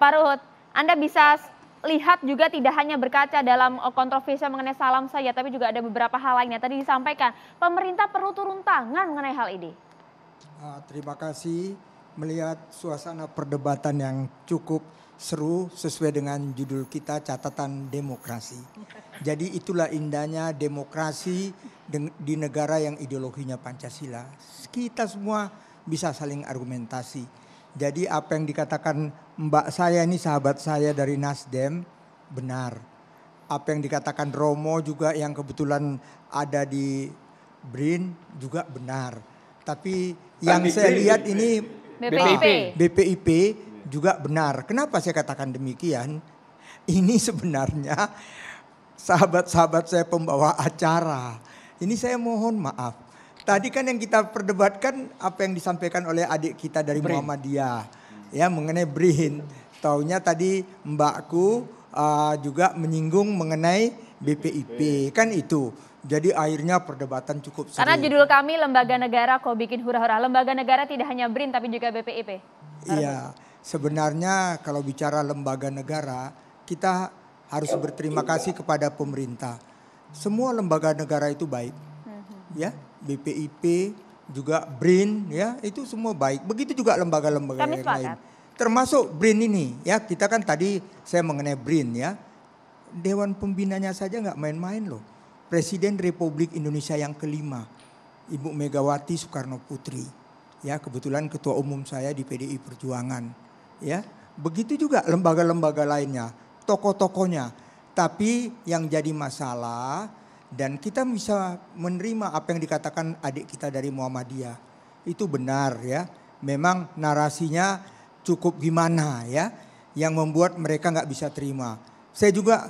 Pak Ruhut, Anda bisa lihat juga tidak hanya berkaca dalam kontroversi mengenai salam saja, tapi juga ada beberapa hal lainnya. Tadi disampaikan, pemerintah perlu turun tangan mengenai hal ini. Terima kasih, melihat suasana perdebatan yang cukup seru sesuai dengan judul kita, catatan demokrasi. Jadi itulah indahnya demokrasi di negara yang ideologinya Pancasila. Kita semua bisa saling argumentasi. Jadi apa yang dikatakan Mbak saya ini, sahabat saya dari Nasdem, benar. Apa yang dikatakan Romo juga yang kebetulan ada di BRIN juga benar. Tapi yang saya lihat ini BPIP juga benar. Kenapa saya katakan demikian? Ini sebenarnya sahabat-sahabat saya pembawa acara. Ini saya mohon maaf. Tadi kan yang kita perdebatkan apa yang disampaikan oleh adik kita dari Muhammadiyah. Ya, mengenai BRIN. Taunya tadi mbakku juga menyinggung mengenai BPIP. Kan itu. Jadi akhirnya perdebatan cukup seru. Karena judul kami lembaga negara kok bikin hura-hura. Lembaga negara tidak hanya BRIN tapi juga BPIP. Iya. Sebenarnya kalau bicara lembaga negara, kita harus berterima kasih kepada pemerintah. Semua lembaga negara itu baik, ya, BPIP juga BRIN, ya, itu semua baik. Begitu juga lembaga-lembaga yang lain. Termasuk BRIN ini, ya, kita kan tadi saya mengenai BRIN, ya, Dewan Pembinanya saja nggak main-main loh. Presiden Republik Indonesia yang kelima, Ibu Megawati Soekarno Putri, ya, kebetulan ketua umum saya di PDI Perjuangan. Ya, begitu juga lembaga-lembaga lainnya, tokoh-tokohnya. Tapi yang jadi masalah, dan kita bisa menerima apa yang dikatakan adik kita dari Muhammadiyah, itu benar, ya. Memang narasinya cukup gimana, ya, yang membuat mereka nggak bisa terima. Saya juga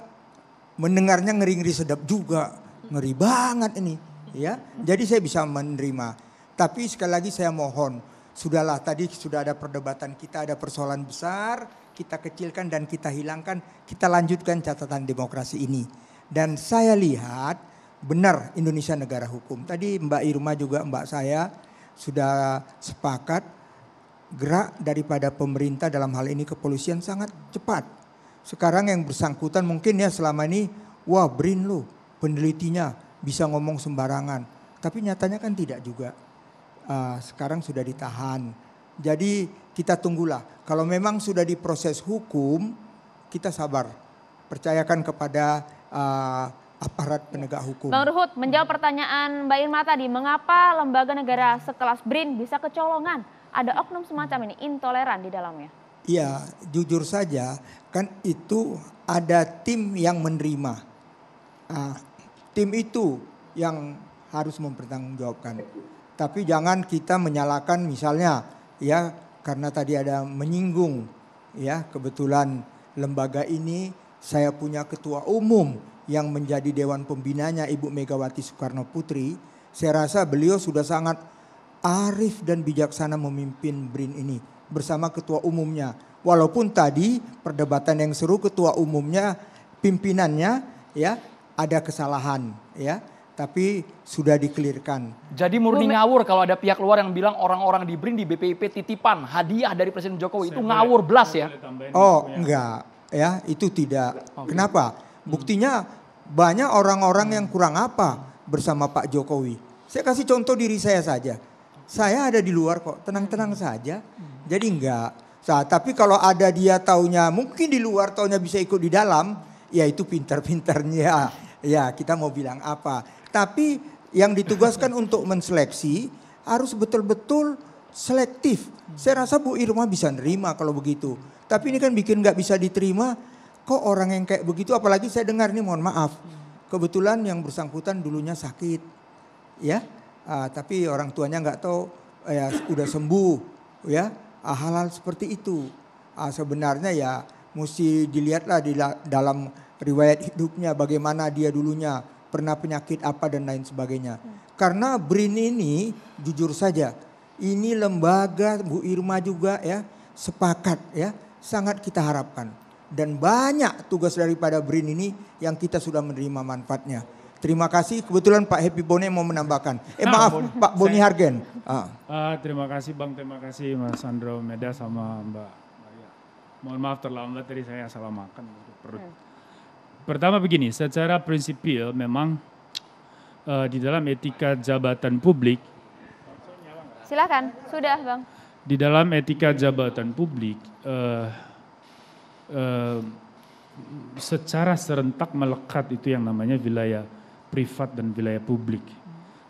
mendengarnya ngeri-ngeri sedap juga, ngeri banget ini, ya. Jadi saya bisa menerima. Tapi sekali lagi saya mohon, sudahlah, tadi sudah ada perdebatan kita, ada persoalan besar, kita kecilkan dan kita hilangkan, kita lanjutkan catatan demokrasi ini. Dan saya lihat benar Indonesia negara hukum. Tadi Mbak Irma juga Mbak saya sudah sepakat, gerak daripada pemerintah dalam hal ini kepolisian sangat cepat. Sekarang yang bersangkutan mungkin ya selama ini, wah BRIN loh penelitinya bisa ngomong sembarangan. Tapi nyatanya kan tidak juga. Sekarang sudah ditahan. Jadi kita tunggulah. Kalau memang sudah diproses hukum, kita sabar. Percayakan kepada aparat penegak hukum. Bang Ruhut, menjawab pertanyaan Mbak Irma tadi, mengapa lembaga negara sekelas BRIN bisa kecolongan? Ada oknum semacam ini, intoleran di dalamnya. Iya, jujur saja kan itu ada tim yang menerima. Tim itu yang harus mempertanggungjawabkan. Tapi jangan kita menyalahkan misalnya ya karena tadi ada menyinggung ya, kebetulan lembaga ini saya punya ketua umum yang menjadi dewan pembinanya Ibu Megawati Soekarno Putri. Saya rasa beliau sudah sangat arif dan bijaksana memimpin BRIN ini bersama ketua umumnya. Walaupun tadi perdebatan yang seru, ketua umumnya, pimpinannya ya ada kesalahan ya. Tapi sudah dikelirkan. Jadi murni ngawur kalau ada pihak luar yang bilang orang-orang di BRIN di BPIP titipan hadiah dari Presiden Jokowi. Itu ngawur belas ya. Oh enggak ya, itu tidak. Kenapa? Buktinya banyak orang-orang yang kurang apa bersama Pak Jokowi. Saya kasih contoh diri saya saja. Saya ada di luar kok, tenang-tenang saja. Jadi enggak. Tapi kalau ada dia taunya mungkin di luar, taunya bisa ikut di dalam, ya itu pintar-pintarnya. Ya kita mau bilang apa. Tapi yang ditugaskan untuk menseleksi harus betul-betul selektif. Saya rasa Bu Irma bisa nerima kalau begitu. Tapi ini kan bikin nggak bisa diterima. Kok orang yang kayak begitu, apalagi saya dengar ini, mohon maaf. Kebetulan yang bersangkutan dulunya sakit. Ya, tapi orang tuanya nggak tahu ya udah sembuh. Ya, hal-hal seperti itu. Sebenarnya ya mesti dilihatlah di dalam riwayat hidupnya bagaimana dia dulunya. Pernah penyakit apa dan lain sebagainya. Karena BRIN ini jujur saja, ini lembaga Bu Irma juga ya sepakat ya, sangat kita harapkan. Dan banyak tugas daripada BRIN ini yang kita sudah menerima manfaatnya. Terima kasih, kebetulan Pak Happy Bone mau menambahkan. Pak Boni Hargen. Terima kasih Bang, terima kasih Mas Andro Meda sama Mbak Maria. Mohon maaf terlambat tadi saya salah makan perut. Pertama begini, secara prinsipil memang di dalam etika jabatan publik. Silakan, sudah Bang. Di dalam etika jabatan publik, secara serentak melekat itu yang namanya wilayah privat dan wilayah publik.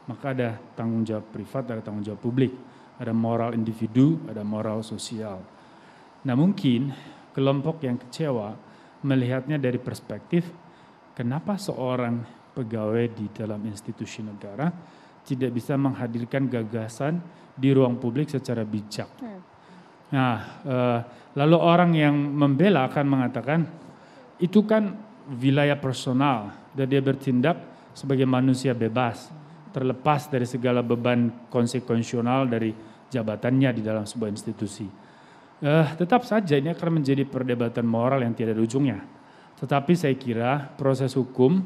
Maka ada tanggung jawab privat, ada tanggung jawab publik. Ada moral individu, ada moral sosial. Nah mungkin kelompok yang kecewa melihatnya dari perspektif kenapa seorang pegawai di dalam institusi negara tidak bisa menghadirkan gagasan di ruang publik secara bijak. Nah, lalu orang yang membela akan mengatakan itu kan wilayah personal dan dia bertindak sebagai manusia bebas, terlepas dari segala beban konsekuensial dari jabatannya di dalam sebuah institusi. Tetap saja ini akan menjadi perdebatan moral yang tidak ada ujungnya. Tetapi saya kira proses hukum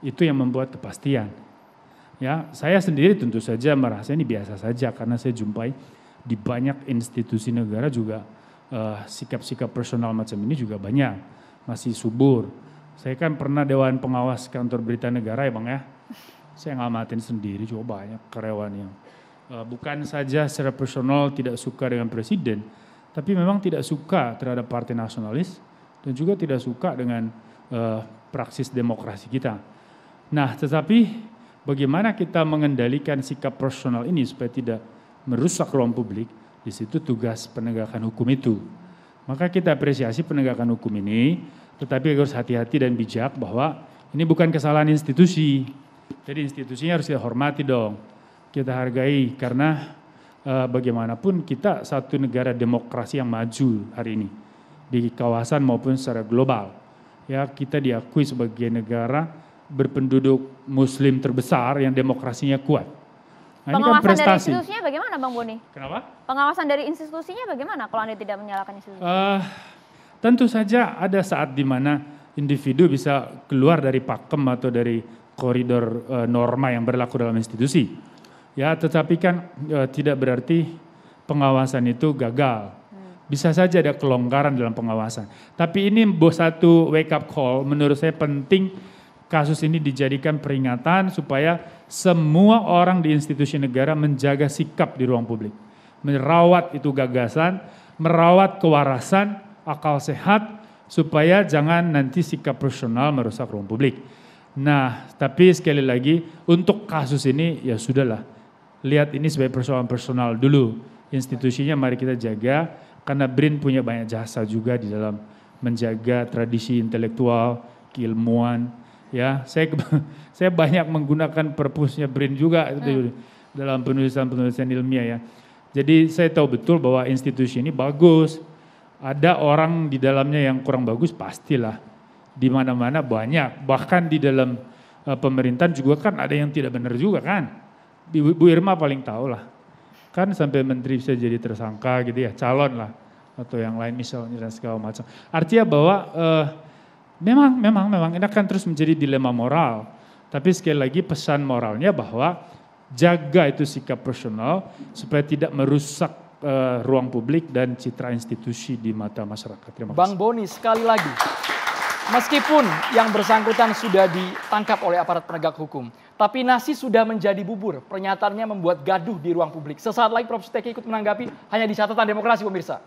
itu yang membuat kepastian. Ya, saya sendiri tentu saja merasa ini biasa saja karena saya jumpai di banyak institusi negara juga sikap-sikap personal macam ini juga banyak, masih subur. Saya kan pernah Dewan Pengawas Kantor Berita Negara ya Bang ya, saya ngamatin sendiri juga banyak karyawan yang bukan saja secara personal tidak suka dengan presiden, tapi memang tidak suka terhadap partai nasionalis dan juga tidak suka dengan praksis demokrasi kita. Nah tetapi bagaimana kita mengendalikan sikap personal ini supaya tidak merusak ruang publik, di situ tugas penegakan hukum itu. Maka kita apresiasi penegakan hukum ini, tetapi harus hati-hati dan bijak bahwa ini bukan kesalahan institusi. Jadi institusinya harus kita hormati dong, kita hargai karena bagaimanapun kita satu negara demokrasi yang maju hari ini di kawasan maupun secara global. Ya kita diakui sebagai negara berpenduduk Muslim terbesar yang demokrasinya kuat. Nah, Pengawasan ini kan prestasi. dari institusinya bagaimana Bang Boni? Kenapa? Pengawasan dari institusinya bagaimana kalau Anda tidak menyalahkan institusi? Tentu saja ada saat di mana individu bisa keluar dari pakem atau dari koridor norma yang berlaku dalam institusi. Ya, tetapi kan tidak berarti pengawasan itu gagal. Bisa saja ada kelonggaran dalam pengawasan. Tapi ini satu wake up call menurut saya penting kasus ini dijadikan peringatan supaya semua orang di institusi negara menjaga sikap di ruang publik. Merawat itu gagasan, merawat kewarasan, akal sehat, supaya jangan nanti sikap personal merusak ruang publik. Nah, tapi sekali lagi untuk kasus ini ya sudahlah. Lihat ini sebagai persoalan personal dulu. Institusinya mari kita jaga, karena BRIN punya banyak jasa juga di dalam menjaga tradisi intelektual, keilmuan. Ya, saya banyak menggunakan perpusnya BRIN juga dalam penulisan ilmiah ya. Jadi saya tahu betul bahwa institusi ini bagus. Ada orang di dalamnya yang kurang bagus pastilah. Di mana-mana banyak. Bahkan di dalam pemerintahan juga kan ada yang tidak benar juga kan. Bu Irma paling tahu lah. Kan sampai menteri bisa jadi tersangka gitu ya, calon lah. Atau yang lain misalnya dan segala macam. Artinya bahwa memang ini akan terus menjadi dilema moral. Tapi sekali lagi pesan moralnya bahwa jaga itu sikap personal supaya tidak merusak ruang publik dan citra institusi di mata masyarakat. Terima kasih. Bang Boni sekali lagi, meskipun yang bersangkutan sudah ditangkap oleh aparat penegak hukum, tapi nasi sudah menjadi bubur. Pernyataannya membuat gaduh di ruang publik. Sesaat lagi Prof. Suteki ikut menanggapi hanya di catatan demokrasi pemirsa.